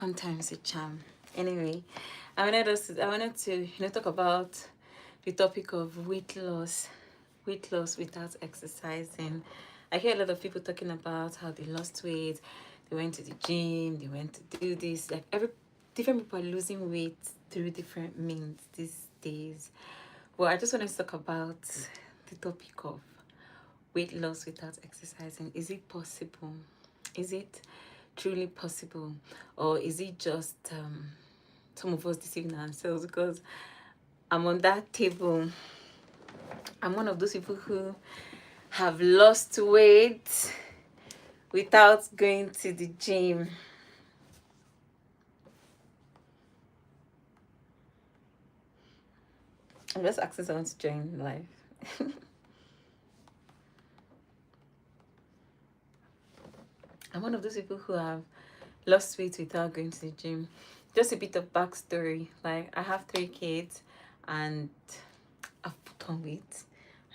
Sometimes a charm. Anyway, I wanted to talk about the topic of weight loss without exercising. I hear a lot of people talking about how they lost weight, they went to the gym, they went to do this. Like every different people are losing weight through different means these days. Well, I just want to talk about the topic of weight loss without exercising. Is it possible? Is it truly possible, or is it just some of us deceiving ourselves? Because I'm on that table. I'm one of those people who have lost weight without going to the gym. I'm just asking someone to join live. I'm one of those people who have lost weight without going to the gym. Just a bit of backstory. Like, I have 3 kids and I've put on weight.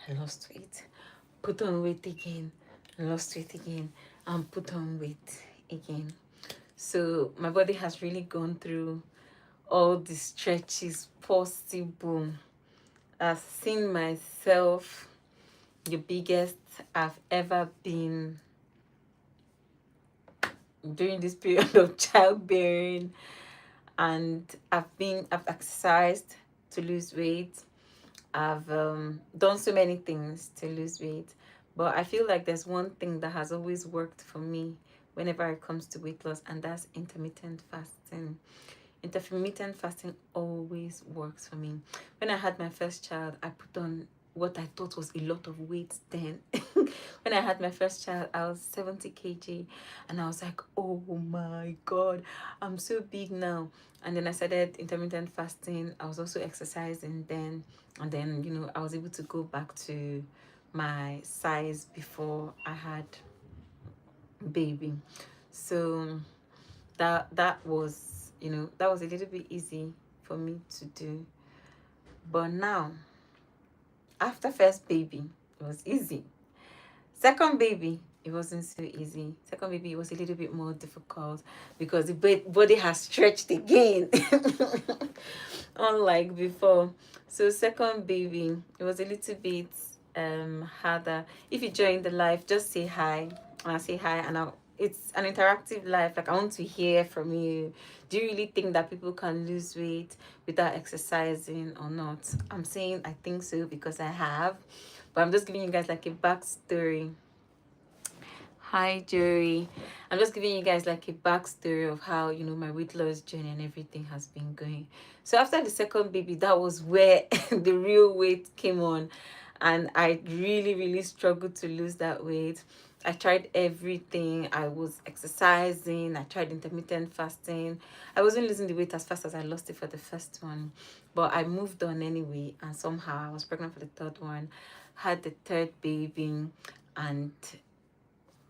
I lost weight. Put on weight again. Lost weight again. And put on weight again. So my body has really gone through all the stretches possible. I've seen myself the biggest I've ever been during this period of childbearing, and I've exercised to lose weight. I've done so many things to lose weight, but I feel like there's one thing that has always worked for me whenever it comes to weight loss, and that's intermittent fasting. Intermittent fasting always works for me. When I had my first child, I put on what I thought was a lot of weight then. When I had my first child, I was 70 kg, and I was like, oh my God, I'm so big now. And then I started intermittent fasting. I was also exercising then, and then, I was able to go back to my size before I had baby. So that was, that was a little bit easy for me to do. But now, after first baby, it was easy. Second baby, it wasn't so easy. Second baby, it was a little bit more difficult because the body has stretched again, unlike before. So second baby, it was a little bit harder. If you join the live, just say hi. And I say hi, and it's an interactive live. Like, I want to hear from you. Do you really think that people can lose weight without exercising or not? I'm saying I think so because I have, but I'm just giving you guys like a backstory. Hi Jerry. I'm just giving you guys like a backstory of how, my weight loss journey and everything has been going. So after the second baby, that was where the real weight came on, and I really, really struggled to lose that weight. I tried everything. I was exercising. I tried intermittent fasting. I wasn't losing the weight as fast as I lost it for the first one, but I moved on anyway, and somehow I was pregnant for the third one, had the third baby, and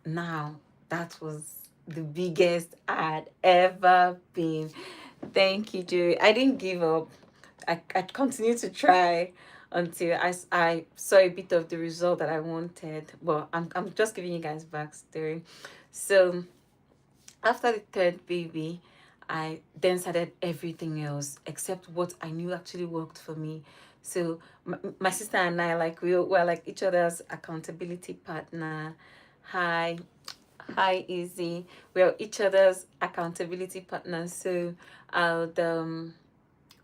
now that was the biggest I'd ever been. Thank you, Joey. I didn't give up. I continued to try until I saw a bit of the result that I wanted. Well, I'm just giving you guys backstory. So after the third baby, I then started everything else except what I knew actually worked for me. So my sister and I, like, we were like each other's accountability partner. Hi, hi, Izzy. We are each other's accountability partners. So I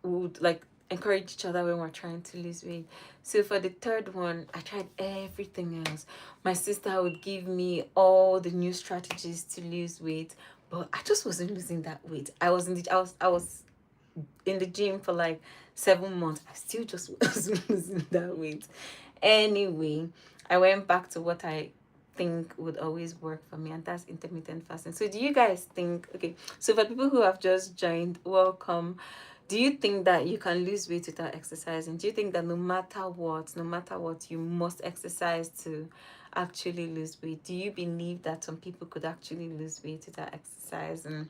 would like encourage each other when we're trying to lose weight. So for the third one, I tried everything else. My sister would give me all the new strategies to lose weight, but I just wasn't losing that weight. I was in the gym for like 7 months. I still just wasn't losing that weight. Anyway, I went back to what I think would always work for me, and that's intermittent fasting. So do you guys think, okay, so for people who have just joined, welcome. Do you think that you can lose weight without exercising? Do you think that no matter what, you must exercise to actually lose weight? Do you believe that some people could actually lose weight without exercising?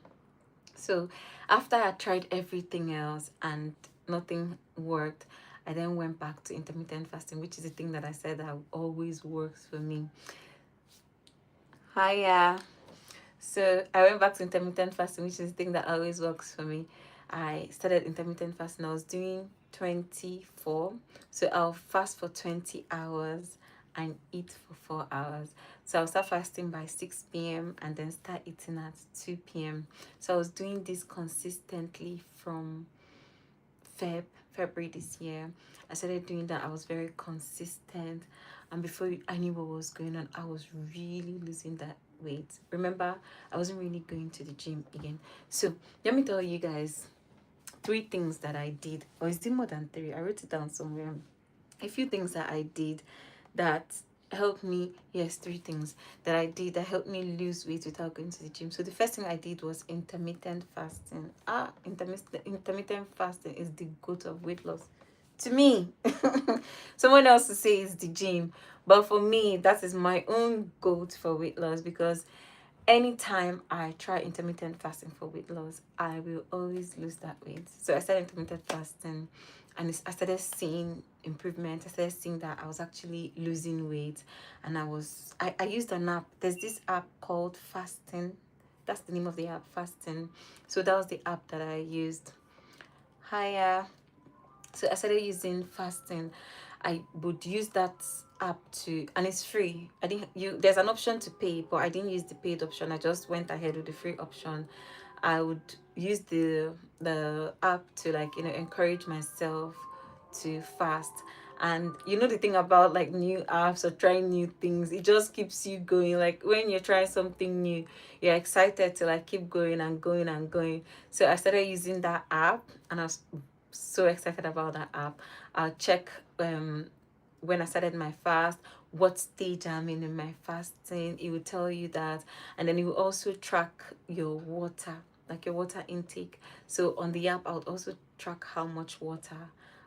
So after I tried everything else and nothing worked, I then went back to intermittent fasting, which is the thing that I said that always works for me. Hiya. So I went back to intermittent fasting, which is the thing that always works for me. I started intermittent fasting. I was doing 24. So I'll fast for 20 hours and eat for 4 hours. So I'll start fasting by 6 p.m. and then start eating at 2 p.m. So I was doing this consistently from February this year. I started doing that. I was very consistent, and before I knew what was going on, I was really losing that weight. Remember, I wasn't really going to the gym again. So let me tell you guys 3 things that I did, or is it more than 3? I wrote it down somewhere. A few things that I did that helped me. Yes, 3 things that I did that helped me lose weight without going to the gym. So the first thing I did was intermittent fasting. Intermittent fasting is the goat of weight loss to me. Someone else to say is the gym, but for me that is my own goat for weight loss, because anytime I try intermittent fasting for weight loss, I will always lose that weight. So I started intermittent fasting, and I started seeing improvement. I started seeing that I was actually losing weight, and I used an app. There's this app called Fasting. That's the name of the app, Fasting. So that was the app that I used. Hiya. So I started using Fasting. I would use that app to, and it's free. I didn't you There's an option to pay, but I didn't use the paid option. I just went ahead with the free option. I would use the app to, like, encourage myself to fast. And the thing about like new apps or trying new things, it just keeps you going. Like when you're trying something new, you're excited to like keep going and going and going. So I started using that app, and I was so excited about that app. I'll check when I started my fast, what stage I'm in my fasting. It will tell you that, and then it will also track your water, like your water intake. So on the app, I would also track how much water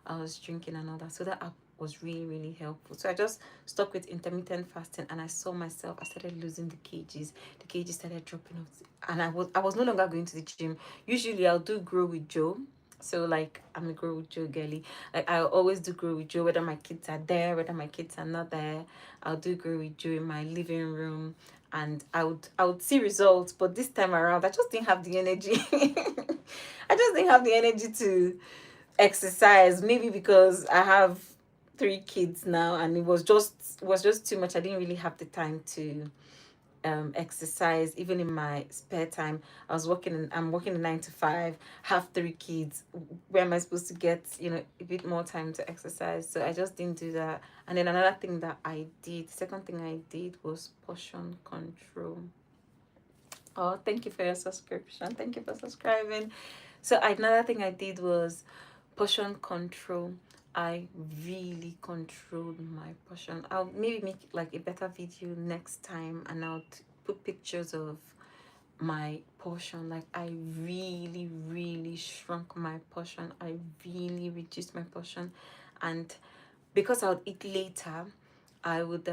I was drinking and all that. So that app was really, really helpful. So I just stuck with intermittent fasting, and I saw myself. I started losing the kgs. The kgs started dropping off, and I was no longer going to the gym. Usually, I'll do Grow with Joe. So like I'm a Grow with Joe girly. Like I always do Grow with Joe, whether my kids are there, whether my kids are not there. I'll do Grow with Joe in my living room, and I would see results. But this time around, I just didn't have the energy. I just didn't have the energy to exercise. Maybe because I have 3 kids now, and it was just too much. I didn't really have the time to exercise. Even in my spare time, I'm working a 9 to 5, have 3 kids. Where am I supposed to get a bit more time to exercise? So I just didn't do that. And then another thing that I did, second thing I did, was portion control. Oh, thank you for your subscription, thank you for subscribing. So another thing I did was portion control. I really controlled my portion. I'll maybe make like a better video next time, and I'll put pictures of my portion. Like I really, really shrunk my portion. I really reduced my portion, and because I would eat later, I would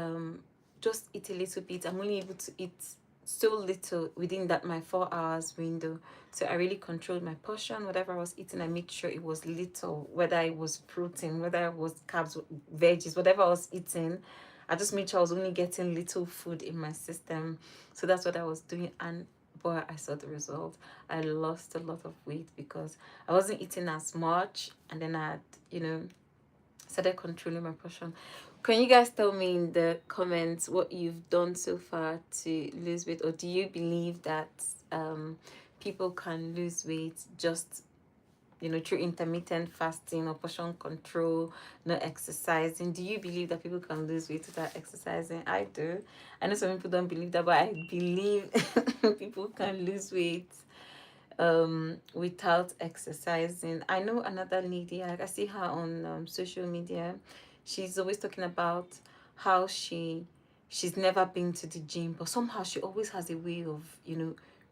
just eat a little bit. I'm only able to eat so little within that my 4 hours window. So I really controlled my portion. Whatever I was eating, I made sure it was little, whether it was protein, whether it was carbs, veggies, whatever I was eating. I just made sure I was only getting little food in my system. So that's what I was doing. And boy, I saw the result. I lost a lot of weight because I wasn't eating as much, and then I had, started controlling my portion. Can you guys tell me in the comments what you've done so far to lose weight, or do you believe that people can lose weight just through intermittent fasting or portion control, no exercising? Do you believe that people can lose weight without exercising? I do. I know some people don't believe that, but I believe people can lose weight without exercising. I know another lady, like I see her on social media. She's always talking about how she's never been to the gym, but somehow she always has a way of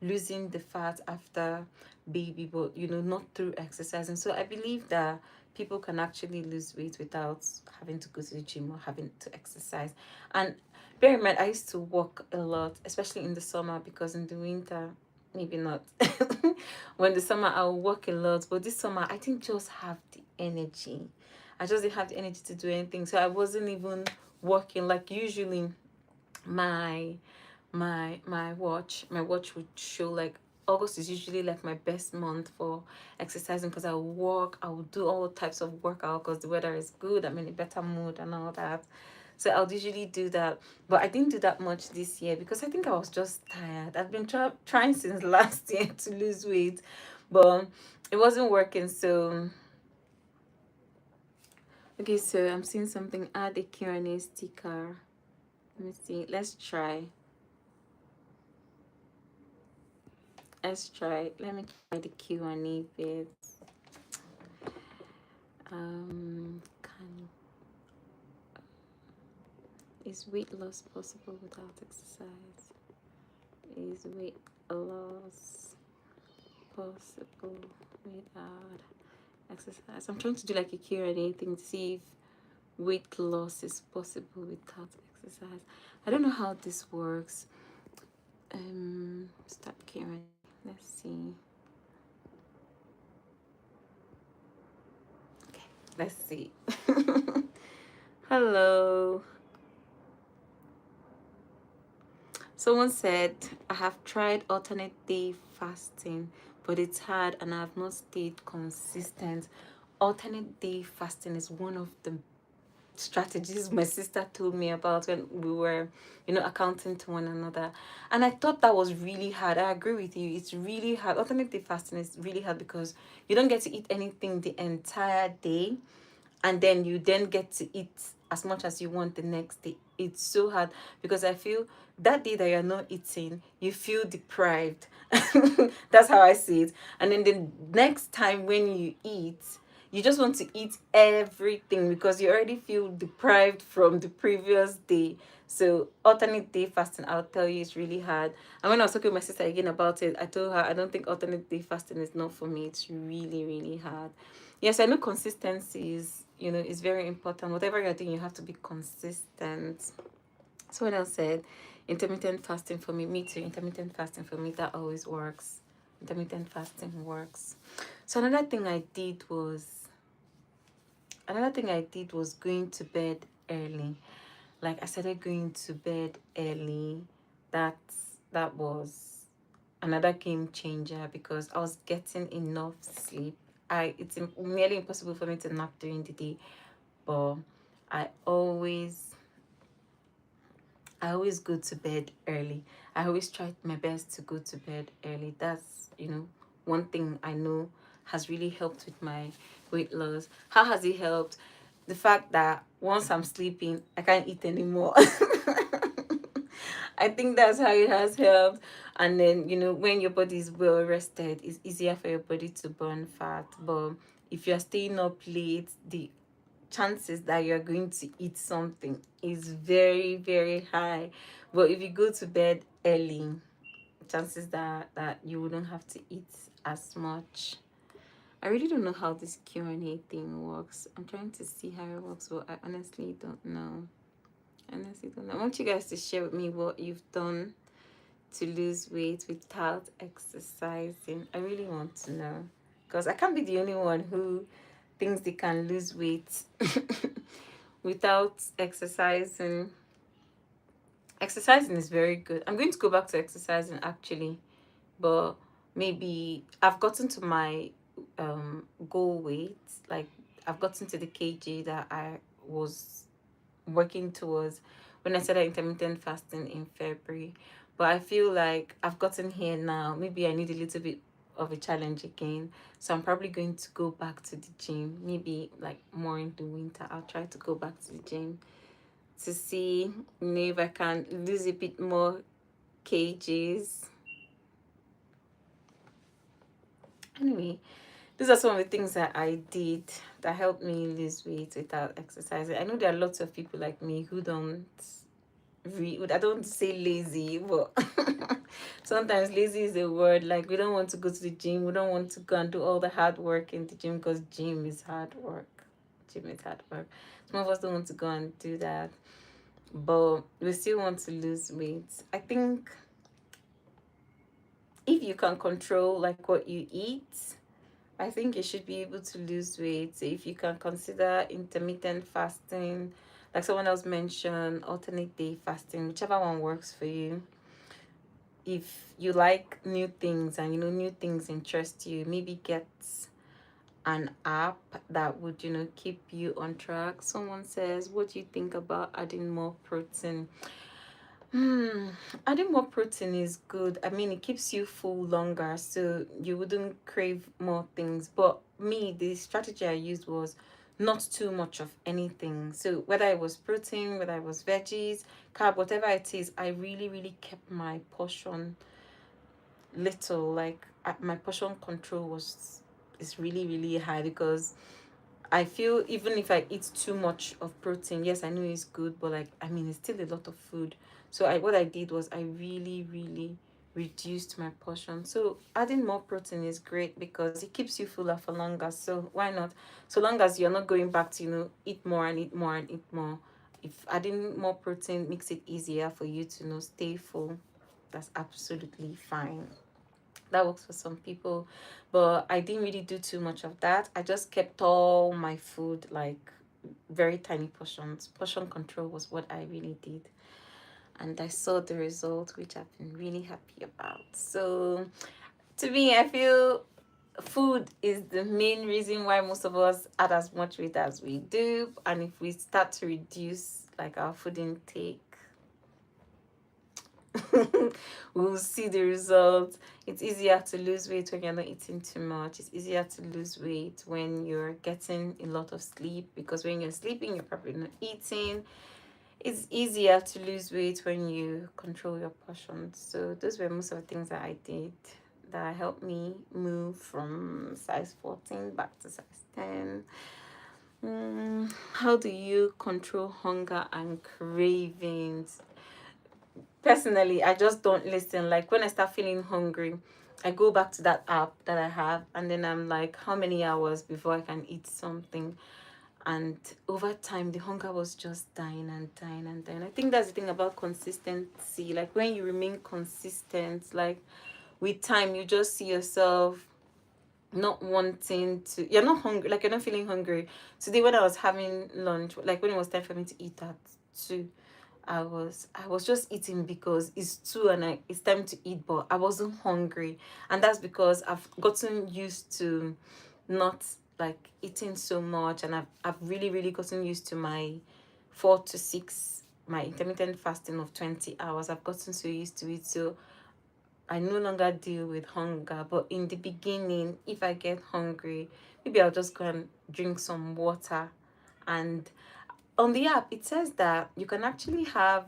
losing the fat after baby, but not through exercising. So I believe that people can actually lose weight without having to go to the gym or having to exercise. And bear in mind, I used to walk a lot, especially in the summer, because in the winter maybe not. When the summer I'll work a lot, but this summer I didn't just have the energy. I just didn't have the energy to do anything. So I wasn't even working. Like usually my my watch would show like August is usually like my best month for exercising, because I will do all types of workout because the weather is good, I'm in a better mood and all that. So I'll usually do that, but I didn't do that much this year because I think I was just tired. I've been trying since last year to lose weight, but it wasn't working. So okay, so I'm seeing something. Add a Q&A sticker. Let me see. Let's try. Let me try the Q&A bit. Can is weight loss possible without exercise? Is weight loss possible without exercise? I'm trying to do like a Q&A thing to see if weight loss is possible without exercise. I don't know how this works. Start Q&A. Let's see. Okay, let's see. Hello. Someone said, I have tried alternate day fasting, but it's hard and I have not stayed consistent. Alternate day fasting is one of the strategies my sister told me about when we were, accounting to one another. And I thought that was really hard. I agree with you. It's really hard. Alternate day fasting is really hard because you don't get to eat anything the entire day, and then you then get to eat as much as you want the next day. It's so hard because I feel that day that you're not eating, you feel deprived. That's how I see it. And then the next time when you eat, you just want to eat everything because you already feel deprived from the previous day. So alternate day fasting, I'll tell you, it's really hard. And when I was talking with my sister again about it, I told her I don't think alternate day fasting is not for me. It's really, really hard. Yes, I know consistency is very important. Whatever you're doing, you have to be consistent. Someone else said, intermittent fasting for me. Me too. Intermittent fasting for me, that always works. Intermittent fasting works. So another thing I did was going to bed early. Like I started going to bed early. That was another game changer because I was getting enough sleep. It's nearly impossible for me to nap during the day, but I always I always go to bed early. I always try my best to go to bed early. That's, one thing I know has really helped with my weight loss. How has it helped? The fact that once I'm sleeping, I can't eat anymore. I think that's how it has helped. And then, when your body is well rested, it's easier for your body to burn fat. But if you're staying up late, the chances that you're going to eat something is very, very high. But if you go to bed early, chances that you wouldn't have to eat as much. I really don't know how this Q&A thing works. I'm trying to see how it works, but I honestly don't know. I want you guys to share with me what you've done to lose weight without exercising. I really want to know, because I can't be the only one who thinks they can lose weight without exercising. Exercising is very good. I'm going to go back to exercising actually, but maybe I've gotten to my goal weight. Like I've gotten to the kg that I was working towards when I started intermittent fasting in February. But I feel like I've gotten here now. Maybe I need a little bit of a challenge again. So I'm probably going to go back to the gym. Maybe like more in the winter. I'll try to go back to the gym to see if I can lose a bit more kgs. Anyway, these are some of the things that I did that helped me lose weight without exercising. I know there are lots of people like me who don't I don't say lazy, but sometimes lazy is a word. Like we don't want to go to the gym. We don't want to go and do all the hard work in the gym because gym is hard work. Gym is hard work. Some of us don't want to go and do that, but we still want to lose weight. I think if you can control like what you eat, I think you should be able to lose weight. So if you can consider intermittent fasting, like someone else mentioned, alternate day fasting, whichever one works for you. if you like new things and new things interest you, maybe get an app that would keep you on track. Someone says, what do you think about adding more protein? Hmm, adding more protein is good. I mean, it keeps you full longer, so you wouldn't crave more things. But me, the strategy I used was not too much of anything. So whether it was protein, whether it was veggies, carb, whatever it is, I really, really kept my portion little. Like my portion control was is really, really high, because I feel even if I eat too much of protein, yes, I know it's good, but like, I mean, it's still a lot of food. So what I did was I really, really reduced my portion. So adding more protein is great because it keeps you fuller for longer. So why not? So long as you're not going back to, eat more and eat more and eat more. If adding more protein makes it easier for you to, stay full, that's absolutely fine. That works for some people, but I didn't really do too much of that. I just kept all my food like very tiny portions. Portion control was what I really did, and I saw the result, which I've been really happy about. So to me, I feel food is the main reason why most of us add as much weight as we do, and if we start to reduce like our food intake, we'll see the results. It's easier to lose weight when you're not eating too much. It's easier to lose weight when you're getting a lot of sleep, because when you're sleeping, you're probably not eating. It's easier to lose weight when you control your portions. So those were most of the things that I did that helped me move from size 14 back to size 10. How do you control hunger and cravings? Personally, I just don't listen. Like when I start feeling hungry, I go back to that app that I have, and then I'm like, how many hours before I can eat something? And over time, the hunger was just dying and dying and dying. I think that's the thing about consistency. Like when you remain consistent, like with time, you just see yourself not wanting to, you're not hungry, like you're not feeling hungry. Today when I was having lunch, like when it was time for me to eat at 2, I was just eating because it's 2 and it's time to eat, but I wasn't hungry. And that's because I've gotten used to not like eating so much, and I've really, really gotten used to my 4 to 6, my intermittent fasting of 20 hours. I've gotten so used to it, so I no longer deal with hunger. But in the beginning, if I get hungry, maybe I'll just go and drink some water. And on the app, it says that you can actually have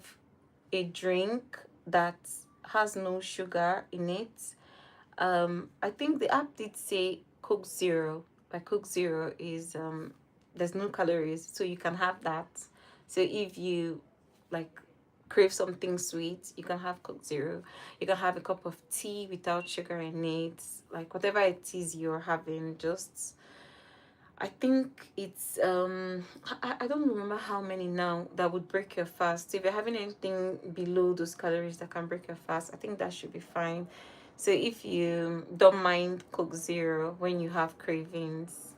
a drink that has no sugar in it. I think the app did say Coke Zero. Like Coke Zero is there's no calories, so you can have that. So if you like crave something sweet, you can have Coke Zero. You can have a cup of tea without sugar in it. Like whatever it is you're having, just I think it's I don't remember how many now that would break your fast. So if you're having anything below those calories that can break your fast, I think that should be fine. So if you don't mind Coke Zero when you have cravings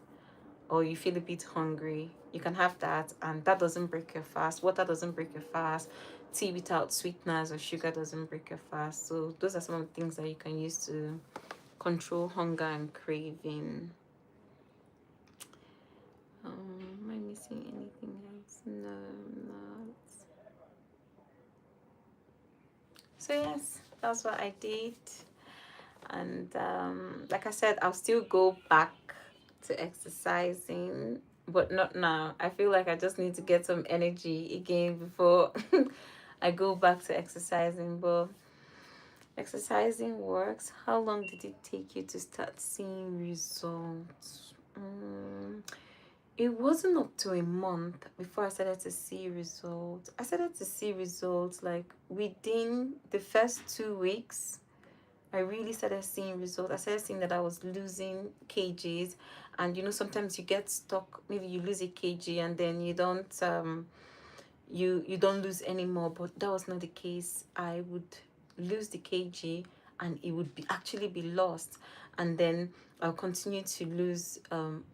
or you feel a bit hungry, you can have that, and that doesn't break your fast. Water doesn't break your fast. Tea without sweeteners or sugar doesn't break your fast. So those are some of the things that you can use to control hunger and craving. Am I missing anything else? No, I'm not. So yes, that's what I did. And like I said, I'll still go back to exercising, but not now. I feel like I just need to get some energy again before I go back to exercising. But exercising works. How long did it take you to start seeing results? It wasn't up to a month before I started to see results. I started to see results like within the first 2 weeks. I really started seeing results. I started seeing that I was losing kgs, and sometimes you get stuck. Maybe you lose a kg and then you don't lose anymore. But that was not the case. I would lose the kg and it would actually be lost, and then I'll continue to lose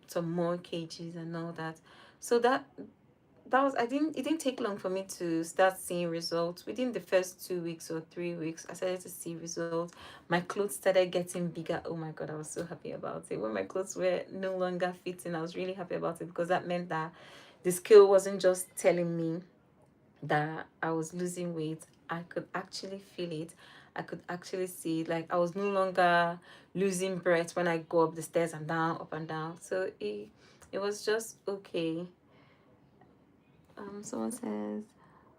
some more kgs and all that. So that was, it didn't take long for me to start seeing results. Within the first 2 weeks or 3 weeks, I started to see results. My clothes started getting bigger. Oh my god, I was so happy about it. When my clothes were no longer fitting, I was really happy about it, because that meant that the scale wasn't just telling me that I was losing weight. I could actually feel it. I could actually see it. Like, I was no longer losing breath when I go up the stairs and down, up and down. So it was just okay. Someone says,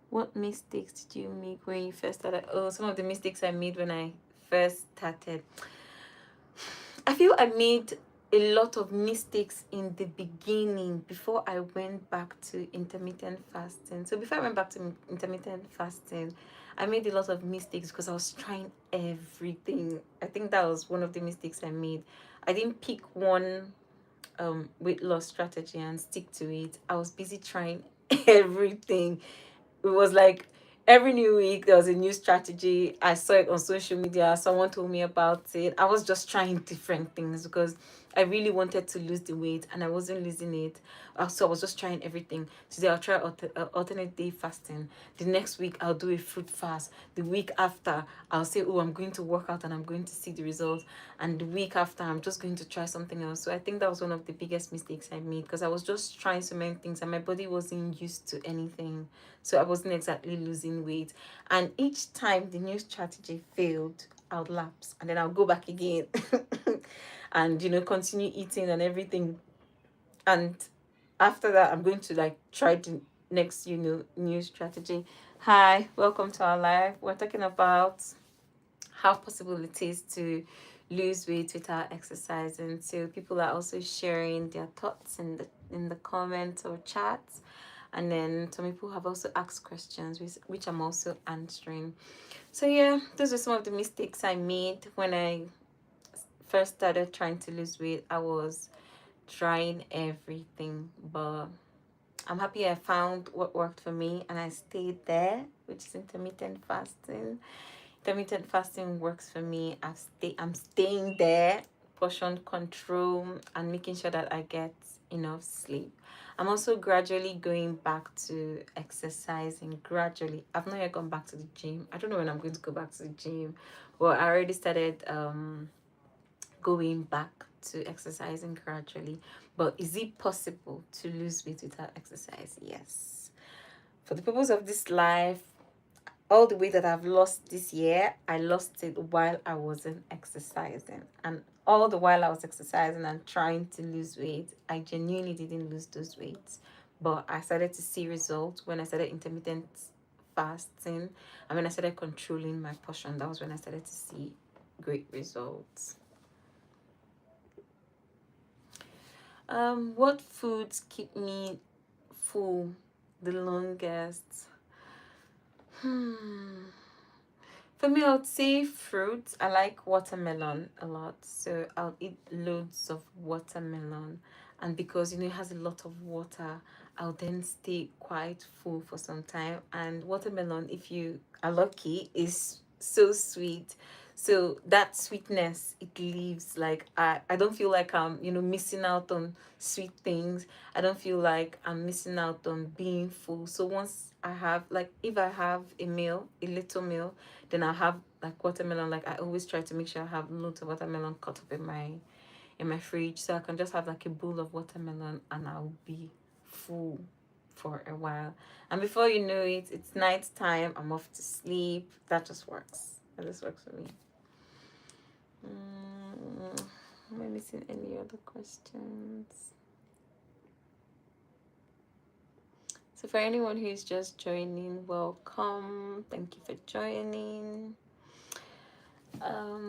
what mistakes did you make when you first started? Oh, some of the mistakes I made when I first started. I feel I made a lot of mistakes in the beginning before I went back to intermittent fasting. So before I went back to intermittent fasting, I made a lot of mistakes because I was trying everything. I think that was one of the mistakes I made. I didn't pick one weight loss strategy and stick to it. I was busy trying everything. It was like every new week there was a new strategy. I saw it on social media, someone told me about it. I was just trying different things because I really wanted to lose the weight and I wasn't losing it. So I was just trying everything. Today I'll try alternate day fasting. The next week I'll do a fruit fast. The week after I'll say, oh, I'm going to work out and I'm going to see the results. And the week after I'm just going to try something else. So I think that was one of the biggest mistakes I made, because I was just trying so many things and my body wasn't used to anything. So I wasn't exactly losing weight. And each time the new strategy failed, I would lapse and then I'll go back again and, continue eating and everything. And after that, I'm going to like try the next, new strategy. Hi, welcome to our live. We're talking about how possible it is to lose weight without exercising. So people are also sharing their thoughts in the comments or chats, and then some people have also asked questions which I'm also answering. So yeah, those are some of the mistakes I made when I first started trying to lose weight. I was trying everything, but I'm happy I found what worked for me and I stayed there, which is intermittent fasting. Intermittent fasting works for me. I'm staying there, portion control, and making sure that I get enough sleep. I'm also gradually going back to exercising. Gradually, I've not yet gone back to the gym. I don't know when I'm going to go back to the gym, but I already started going back to exercising gradually. But is it possible to lose weight without exercise? Yes. For the purpose of this life, all the weight that I've lost this year, I lost it while I wasn't exercising. And all the while I was exercising and trying to lose weight, I genuinely didn't lose those weights. But I started to see results when I started intermittent fasting and when I started controlling my portion. That was when I started to see great results. What foods keep me full the longest? For me, I would say fruits. I like watermelon a lot, so I'll eat loads of watermelon. And because it has a lot of water, I'll then stay quite full for some time. And watermelon, if you are lucky, is so sweet. So that sweetness, it leaves, like, I don't feel like I'm missing out on sweet things. I don't feel like I'm missing out on being full. So once I have, like, if I have a meal, a little meal, then I'll have like watermelon. Like, I always try to make sure I have loads of watermelon cut up in my fridge, so I can just have like a bowl of watermelon and I'll be full for a while. And before you know it, it's night time, I'm off to sleep. That just works. That just works for me. Am I missing any other questions? So for anyone who's just joining, welcome. Thank you for joining.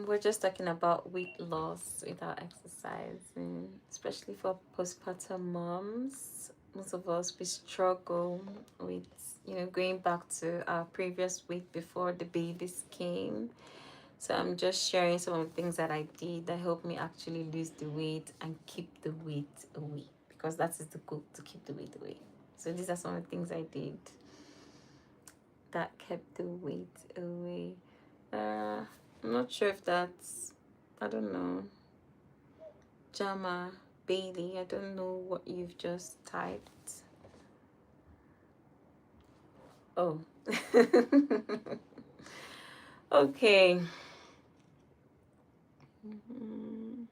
We're just talking about weight loss without exercising, especially for postpartum moms. Most of us, we struggle with going back to our previous weight before the babies came. So I'm just sharing some of the things that I did that helped me actually lose the weight and keep the weight away, because that is the goal, to keep the weight away. So these are some of the things I did that kept the weight away. I'm not sure if that's, I don't know, Jama, Bailey, I don't know what you've just typed. Oh. Okay. Mhm.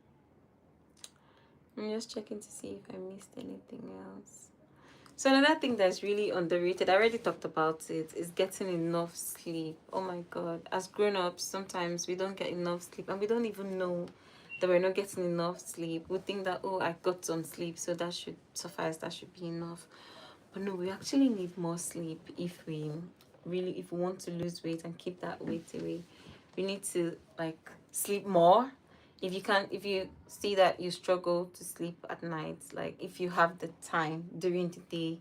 I'm just checking to see if I missed anything else. So another thing that's really underrated, I already talked about it, is getting enough sleep. Oh my god. As grown-ups, sometimes we don't get enough sleep and we don't even know that we're not getting enough sleep. We think that, oh, I got some sleep, so that should suffice, that should be enough. But no, we actually need more sleep if we want to lose weight and keep that weight away. We need to like sleep more. If you see that you struggle to sleep at night, like if you have the time during the day,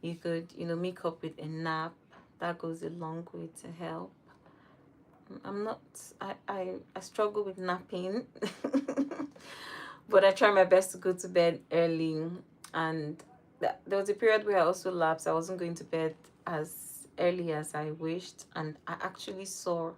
you could, make up with a nap. That goes a long way to help. I'm not I struggle with napping. But I try my best to go to bed early. And there was a period where I also lapsed. I wasn't going to bed as early as I wished, and I actually saw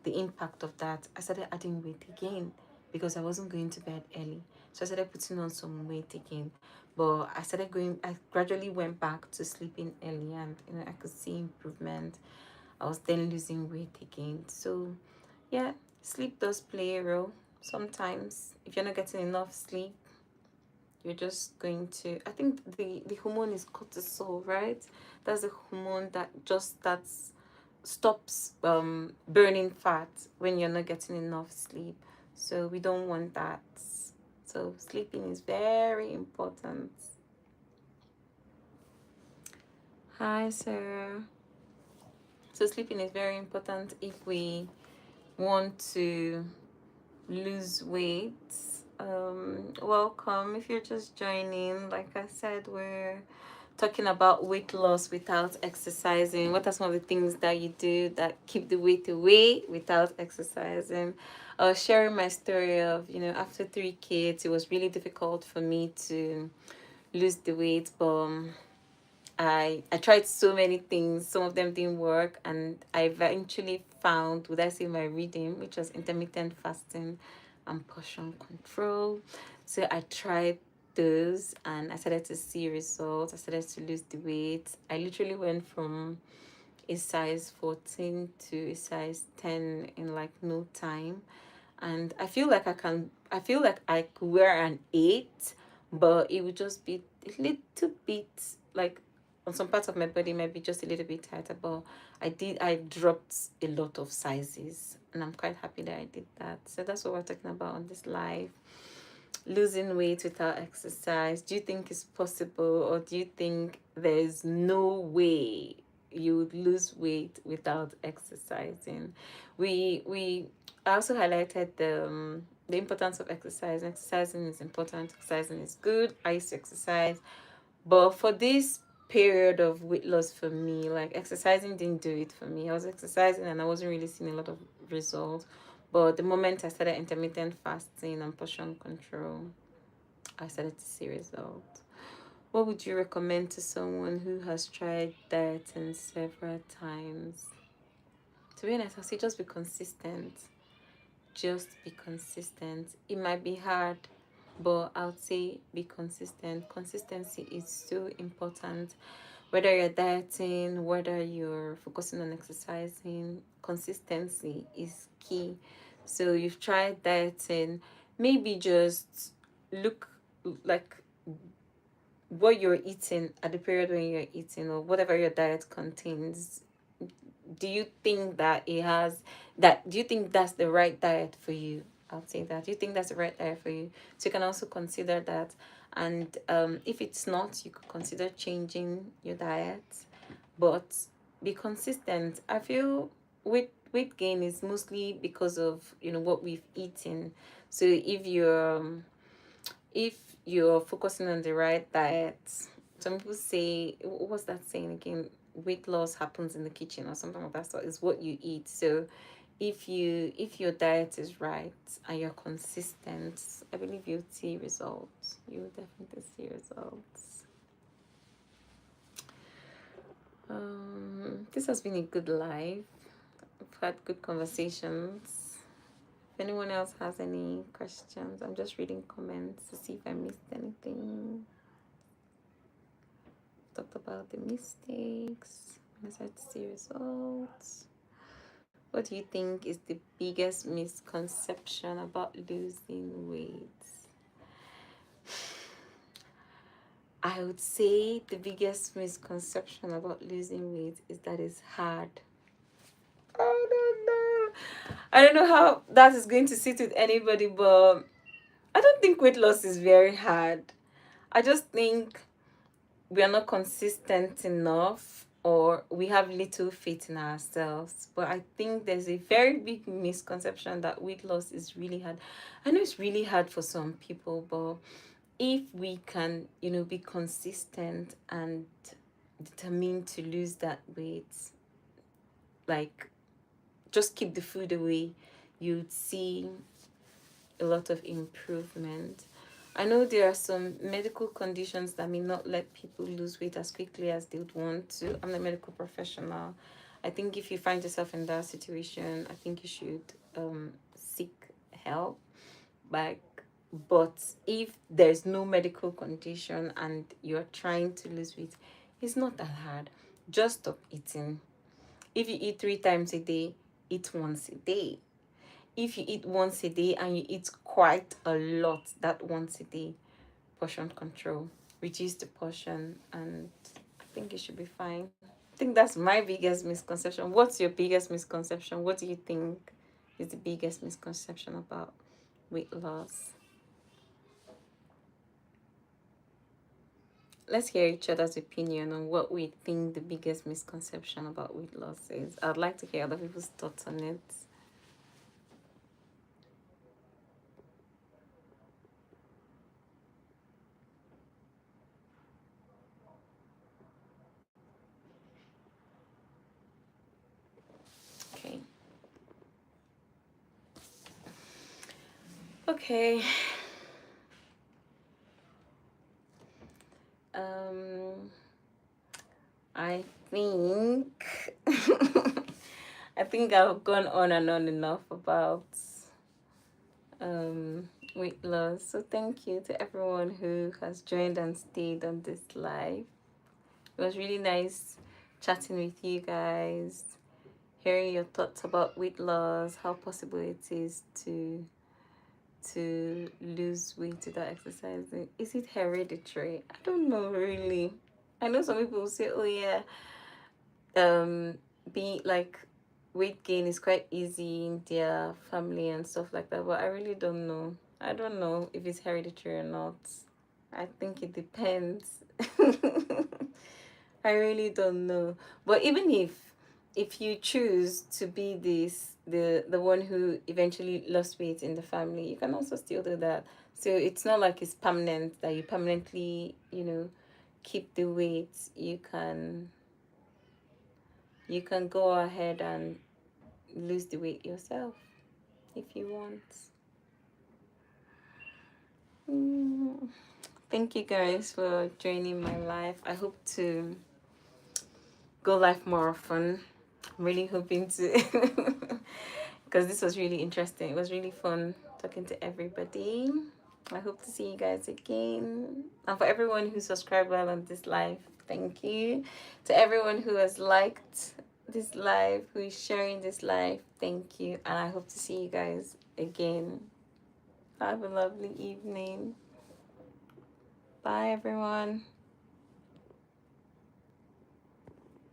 the impact of that. I started adding weight again because I wasn't going to bed early. So I started putting on some weight again. But I gradually went back to sleeping early, and I could see improvement. I was then losing weight again. So yeah, sleep does play a role. Sometimes if you're not getting enough sleep, you're just going to, I think the hormone is cortisol, right? That's the hormone that just stops burning fat when you're not getting enough sleep. So we don't want that. So sleeping is very important. Hi, Sarah. So sleeping is very important if we want to lose weight. Welcome. If you're just joining, like I said, we're talking about weight loss without exercising. What are some of the things that you do that keep the weight away without exercising? I was sharing my story of, after 3 kids, it was really difficult for me to lose the weight, but I tried so many things. Some of them didn't work, and I eventually found, would I say, my reading, which was intermittent fasting and portion control. So I tried those, and I started to see results. I started to lose the weight. I literally went from a size 14 to a size 10 in like no time. And I feel like I could wear an 8, but it would just be a little bit like on some parts of my body might be just a little bit tighter. But I dropped a lot of sizes, and I'm quite happy that I did that. So that's what we're talking about on this live. Losing weight without exercise. Do you think it's possible, or do you think there's no way you would lose weight without exercising? We I also highlighted the importance of exercise. Exercising is important. Exercising is good. I used to exercise, but for this period of weight loss for me, like exercising didn't do it for me. I was exercising and I wasn't really seeing a lot of results. But the moment I started intermittent fasting and portion control, I started to see results. What would you recommend to someone who has tried dieting several times? To be honest, I'll say just be consistent. Just be consistent. It might be hard, but I would say be consistent. Consistency is so important. Whether you're dieting, whether you're focusing on exercising, consistency is key. So you've tried dieting, maybe just look like what you're eating at the period when you're eating, or whatever your diet contains. Do you think that do you think that's the right diet for you? I'll say that. Do you think that's the right diet for you? So you can also consider that. And if it's not, you could consider changing your diet. But be consistent. I feel weight gain is mostly because of what we've eaten. So if you're focusing on the right diet, some people say, what's that saying again? Weight loss happens in the kitchen or something like that. So it's what you eat. So if your diet is right and you're consistent, I believe you'll see results. You'll definitely see results. This has been a good live. We've had good conversations. If anyone else has any questions, I'm just reading comments to see if I missed anything. Talked about the mistakes. Excited to see results. What do you think is the biggest misconception about losing weight? I would say the biggest misconception about losing weight is that it's hard. I don't know. I don't know how that is going to sit with anybody, but I don't think weight loss is very hard. I just think we are not consistent enough, or we have little faith in ourselves. But I think there's a very big misconception that weight loss is really hard. I know it's really hard for some people, but if we can, be consistent and determined to lose that weight, like just keep the food away, you'd see a lot of improvement. I know there are some medical conditions that may not let people lose weight as quickly as they would want to. I'm a medical professional. I think if you find yourself in that situation, I think you should seek help. Like, but if there's no medical condition and you're trying to lose weight, it's not that hard. Just stop eating. If you eat 3 times a day, eat once a day. If you eat once a day and you eat quite a lot that once a day, portion control, reduce the portion, and I think it should be fine. I think that's my biggest misconception. What's your biggest misconception? What do you think is the biggest misconception about weight loss? Let's hear each other's opinion on what we think the biggest misconception about weight loss is. I'd like to hear other people's thoughts on it. Okay. Okay. I think I think I've gone on and on enough about weight loss. So thank you to everyone who has joined and stayed on this live. It was really nice chatting with you guys, hearing your thoughts about weight loss, how possible it is to lose weight without exercising. Is it hereditary? I don't know really. I know some people will say, oh yeah, being like weight gain is quite easy in their family and stuff like that, but I really don't know. I don't know if it's hereditary or not. I think it depends. I really don't know. But even if you choose to be the one who eventually lost weight in the family, you can also still do that. So it's not like it's permanent that you permanently, keep the weight. You can go ahead and lose the weight yourself if you want. Thank you guys for joining my life. I hope to go live more often. I'm really hoping to because this was really interesting. It was really fun talking to everybody. I hope to see you guys again. And for everyone who subscribed while on this live, thank you. To everyone who has liked this live, who is sharing this live, thank you. And I hope to see you guys again. Have a lovely evening. Bye, everyone.